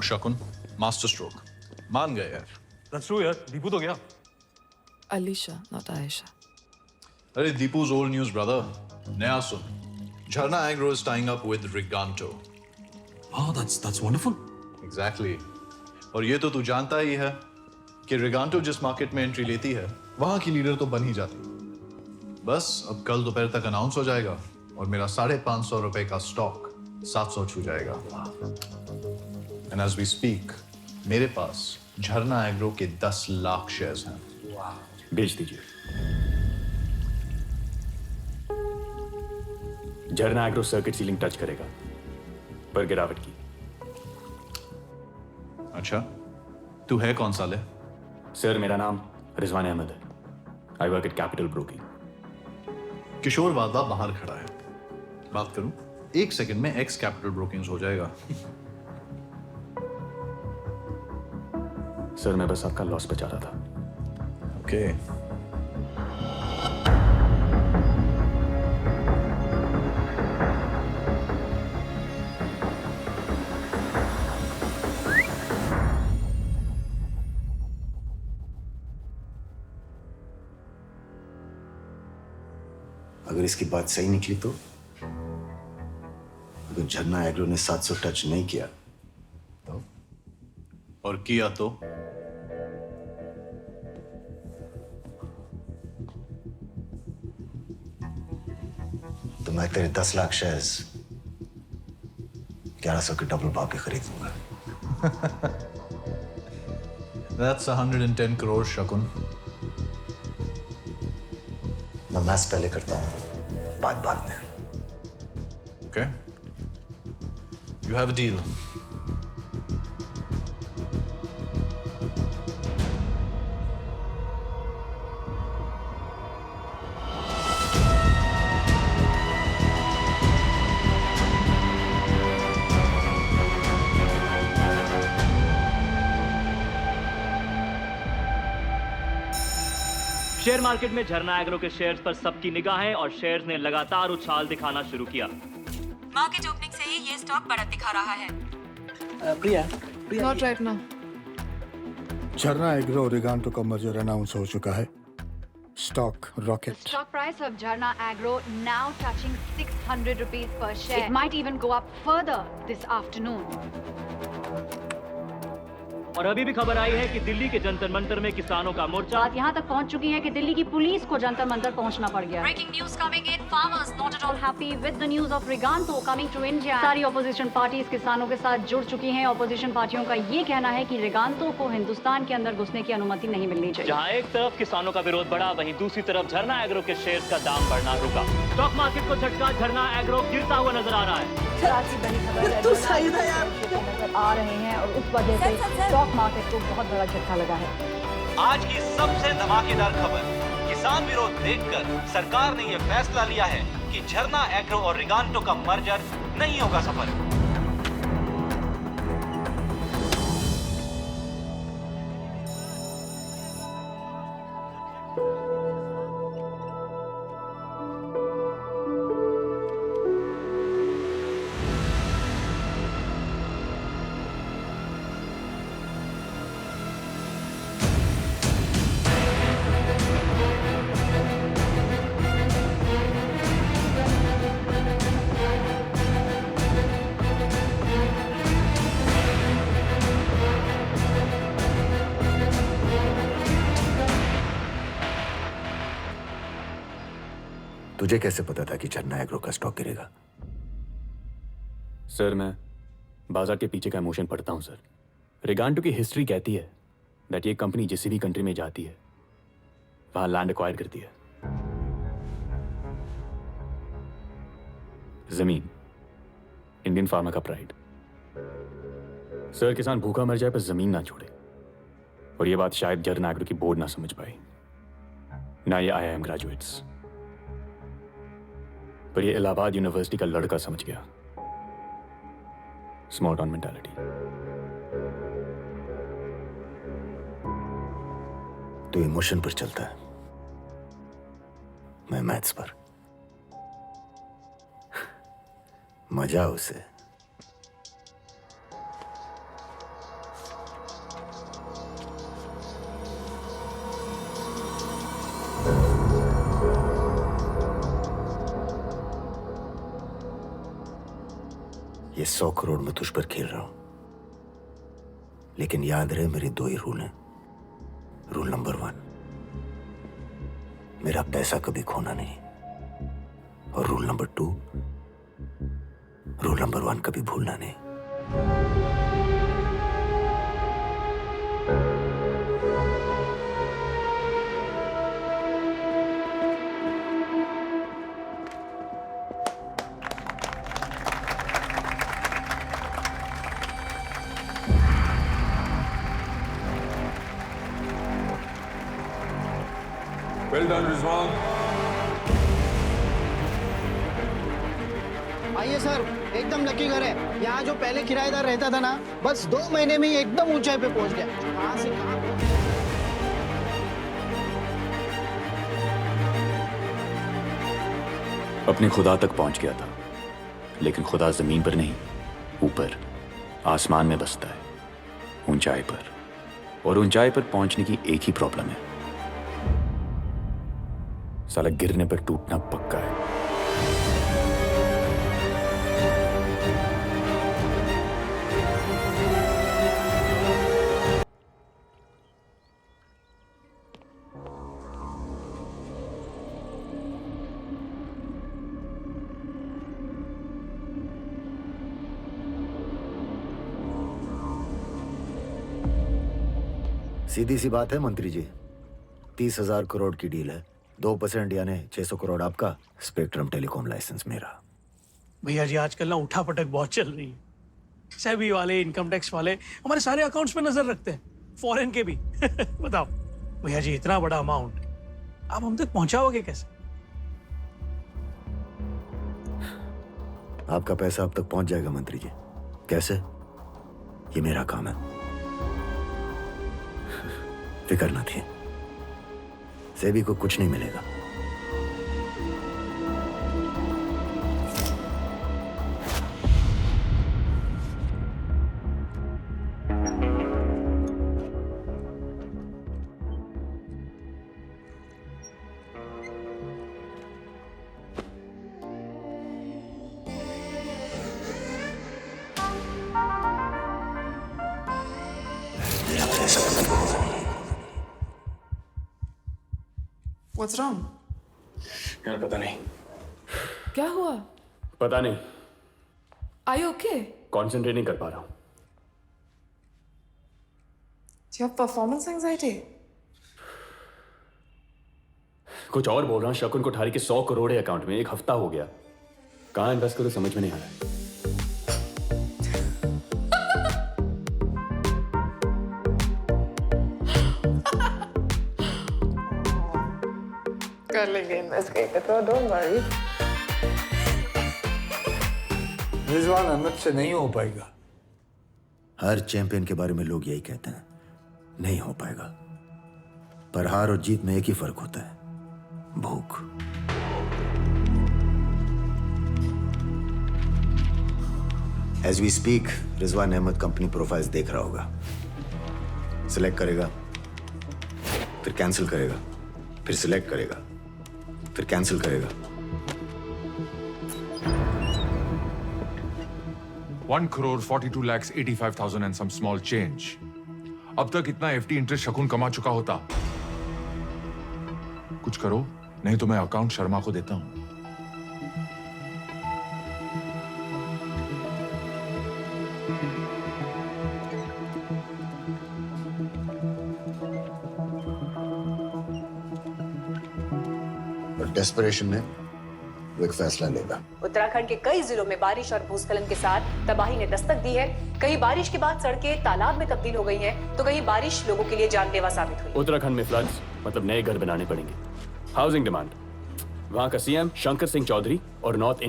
शकुन master stroke मान गए यार। That's true, यार दीपू तो गया। Alicia, not Aisha. अरे दीपू's old news brother। नया सुन, झरना agro is tying up with Riganto। Oh, that's wonderful. Exactly। और ये तो तू जानता ही है कि Riganto जिस मार्केट में एंट्री लेती है वहां की लीडर तो बन ही जाती। बस अब कल दोपहर तक अनाउंस हो जाएगा और मेरा ₹550 का स्टॉक 700 छू जाएगा। And as we speak, मेरे पास झरना एग्रो के 10 लाख शेयर्स हैं। भेज दीजिए। झरना एग्रो सर्किट सीलिंग टच करेगा पर गिरावट की। अच्छा, तू है कौन साले? सर मेरा नाम रिजवान अहमद है। I work at Capital Broking. Kishore वादा बाहर खड़ा है, बात करूं? 1 सेकंड में एक्स कैपिटल ब्रोकिंग हो जाएगा। सर मैं बस आपका लॉस बचा रहा था। ओके। अगर इसकी बात सही निकली तो अगर झरना एग्रो ने 700 टच नहीं किया तो और किया तो मैं तेरे 10 लाख शेयर्स 1100 के डबल भाव के खरीद लूंगा। That's 110 crore शकुन। मैं मैथ्स पहले करता हूं, बाद में। Okay? You have a deal। Share market में झरना एग्रो के शेयर्स पर सबकी निगाहें और शेयर्स ने लगातार उछाल दिखाना शुरू किया। मार्केट ओपनिंग से ही ये स्टॉक बढ़त दिखा रहा है। प्रिया Not right now. झरना एग्रो और रिगांटो का मर्जर अनाउंस हो चुका है। Stock rocket. Stock price of Jharna Agro now touching 600 rupees per share. It might even go up further this afternoon. और अभी भी खबर आई है कि दिल्ली के जंतर मंतर में किसानों का मोर्चा बात यहाँ तक पहुँच चुकी है कि दिल्ली की पुलिस को जंतर मंतर पहुँचना पड़ गया। Breaking news coming in. Farmers not at all happy with the news of Riganto coming to India. सारी ऑपोजिशन पार्टीज किसानों के साथ जुड़ चुकी हैं। ऑपोजिशन पार्टियों का ये कहना है कि रिगांतो को हिंदुस्तान के अंदर घुसने की अनुमति नहीं मिलनी चाहिए। जहां एक तरफ किसानों का विरोध बढ़ा, वहीं दूसरी तरफ झरना एग्रो के शेयर्स का दाम बढ़ना रुका। स्टॉक मार्केट को झटका, झरना एग्रो गिरता हुआ नजर आ रहा है। तू सही था यार। आ रहे हैं और उस वजह से स्टॉक मार्केट को बहुत बड़ा झटका लगा है। आज की सबसे धमाकेदार खबर, किसान विरोध देखकर सरकार ने यह फैसला लिया है कि झरना एग्रो और रिगांटो का मर्जर नहीं होगा सफल। तुझे कैसे पता था कि झरना एग्रो का स्टॉक गिरेगा? सर मैं बाजार के पीछे का इमोशन पढ़ता हूं सर। रिगांटो की हिस्ट्री कहती है दैट ये कंपनी जिस भी कंट्री में जाती है वहां लैंड एक्वायर करती है। जमीन इंडियन फार्मा का प्राइड। सर किसान भूखा मर जाए पर जमीन ना छोड़े, और ये बात शायद झरना एग्रो की बोर्ड ना समझ पाई, ना ये IIM ग्रेजुएट्स, पर ये इलाहाबाद यूनिवर्सिटी का लड़का समझ गया। Small town mentality. तो इमोशन पर चलता है, मैं मैथ्स पर। मजा उसे। 100 करोड़ में तुझ पर खेल रहा हूं, लेकिन याद रहे मेरे 2 ही रूल हैं। रूल नंबर 1, मेरा पैसा कभी खोना नहीं, और रूल नंबर 2, रूल नंबर 1 कभी भूलना नहीं। Well done, Rizwan. आइए सर, एकदम लकी घर है। यहाँ जो पहले किराएदार रहता था ना, बस 2 महीने में ही एकदम ऊंचाई पे पहुंच गया। कहाँ से कहाँ पहुंच गया। अपने खुदा तक पहुंच गया था, लेकिन खुदा जमीन पर नहीं, ऊपर आसमान में बसता है, ऊंचाई पर। और ऊंचाई पर पहुंचने की एक ही प्रॉब्लम है, साला गिरने पर टूटना पक्का है। सीधी सी बात है मंत्री जी, 30,000 करोड़ की डील है। 2% यानी 600 करोड़ आपका, स्पेक्ट्रम टेलीकॉम लाइसेंस मेरा। भैया जी आजकल ना उठा पटक बहुत चल रही है। सेबी वाले, इनकम टैक्स वाले हमारे सारे अकाउंट्स पे नजर रखते हैं, फॉरेन के भी। बताओ भैया जी, इतना बड़ा अमाउंट आप हम तक पहुंचाओगे कैसे? आपका पैसा अब तक पहुंच जाएगा मंत्री जी। कैसे? ये मेरा काम है, फिक्र ना थी। सेबी को कुछ नहीं मिलेगा। मेरा पैसा कभी होगा नहीं। What's wrong? यार पता नहीं, क्या हुआ? पता नहीं, Are you okay? कंसंट्रेट नहीं कर पा रहा हूं। Do you have performance anxiety? कुछ और बोल रहा हूँ। शकुन कोठारी के 100 करोड़ है अकाउंट में, 1 हफ्ता हो गया। कहाँ इन्वेस्ट करूँ समझ में नहीं आ रहा है। कर लेंगे इन्वेस्ट कहीं तो डोंट वरी। रिजवान अहमद से नहीं हो पाएगा। हर चैंपियन के बारे में लोग यही कहते हैं, नहीं हो पाएगा। पर हार और जीत में एक ही फर्क होता है, भूख। As we speak Rizwan Ahmed company profiles देख रहा होगा। सिलेक्ट करेगा, फिर कैंसिल करेगा, फिर सिलेक्ट करेगा, फिर कैंसिल करेगा। 1,42,85,000 and some small change. अब तक इतना एफडी इंटरेस्ट शकुन कमा चुका होता। कुछ करो, नहीं तो मैं अकाउंट शर्मा को देता हूं। और डेस्परेशन में वो एक फैसला लेगा। उत्तराखंड के कई जिलों में बारिश और भूस्खलन के साथ तबाही ने दस्तक दी है। कहीं बारिश के बाद सड़कें तालाब में तब्दील हो गई हैं, तो कहीं बारिश लोगों के लिए जानलेवा साबित हुई। उत्तराखंड में फ्लड्स मतलब नए घर बनाने पड़ेंगे। हाउसिंग डिमांड, वहां का सीएम शंकर सिंह चौधरी और नॉर्थ